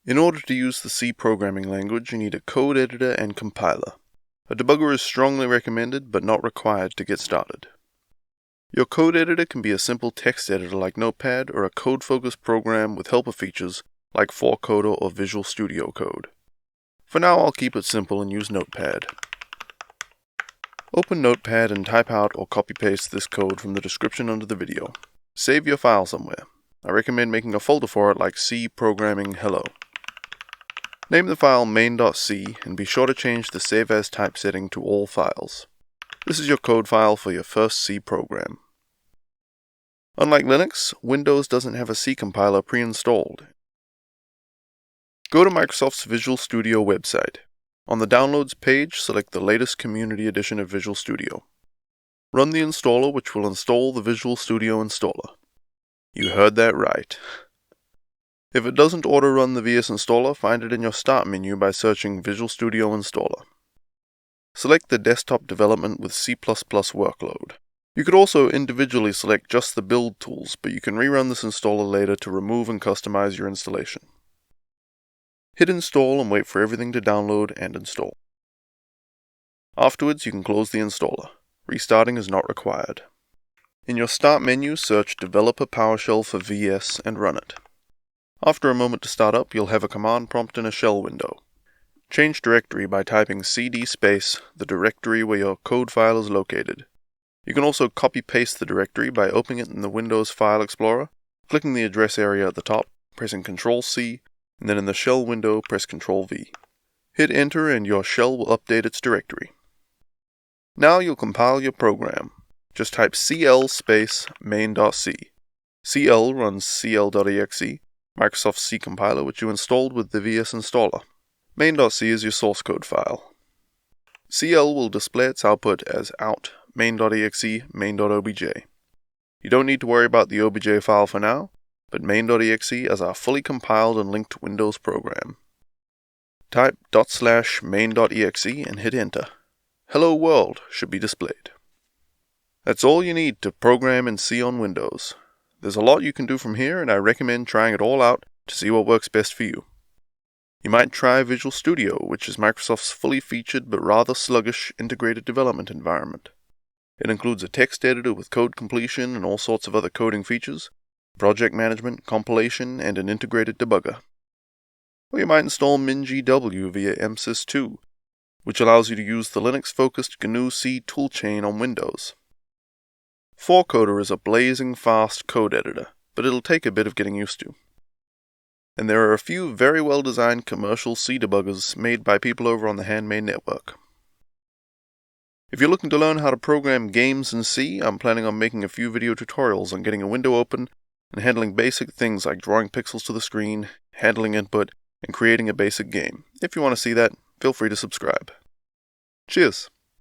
In order to use the C programming language, you need a code editor and compiler. A debugger is strongly recommended, but not required to get started. Your code editor can be a simple text editor like Notepad, or a code-focused program with helper features like 4Coder or Visual Studio Code. For now, I'll keep it simple and use Notepad. Open Notepad and type out or copy-paste this code from the description under the video. Save your file somewhere. I recommend making a folder for it like C Programming Hello. Name the file main.c and be sure to change the Save As type setting to all files. This is your code file for your first C program. Unlike Linux, Windows doesn't have a C compiler pre-installed. Go to Microsoft's Visual Studio website. On the Downloads page, select the latest Community Edition of Visual Studio. Run the installer, which will install the Visual Studio installer. You heard that right. If it doesn't auto-run the VS installer, find it in your Start menu by searching Visual Studio Installer. Select the Desktop Development with C++ workload. You could also individually select just the build tools, but you can rerun this installer later to remove and customize your installation. Hit install and wait for everything to download and install. Afterwards, you can close the installer. Restarting is not required. In your Start menu, search Developer PowerShell for VS and run it. After a moment to start up, you'll have a command prompt in a shell window. Change directory by typing cd space the directory where your code file is located. You can also copy-paste the directory by opening it in the Windows File Explorer, clicking the address area at the top, pressing Ctrl-C, and then in the shell window, press Ctrl-V. Hit enter and your shell will update its directory. Now you'll compile your program. Just type cl space main.c. cl runs cl.exe, Microsoft C compiler which you installed with the VS installer. Main.c is your source code file. cl will display its output as out main.exe main.obj. You don't need to worry about the obj file for now, but main.exe is our fully compiled and linked Windows program. Type /main.exe and hit enter. Hello World should be displayed. That's all you need to program in C on Windows. There's a lot you can do from here, and I recommend trying it all out to see what works best for you. You might try Visual Studio, which is Microsoft's fully featured but rather sluggish integrated development environment. It includes a text editor with code completion and all sorts of other coding features, project management, compilation, and an integrated debugger. Or you might install main.gw via MSys2, which allows you to use the Linux-focused GNU-C toolchain on Windows. 4Coder is a blazing fast code editor, but it'll take a bit of getting used to. And there are a few very well-designed commercial C debuggers made by people over on the Handmade Network. If you're looking to learn how to program games in C, I'm planning on making a few video tutorials on getting a window open and handling basic things like drawing pixels to the screen, handling input, and creating a basic game. If you want to see that, feel free to subscribe. Cheers!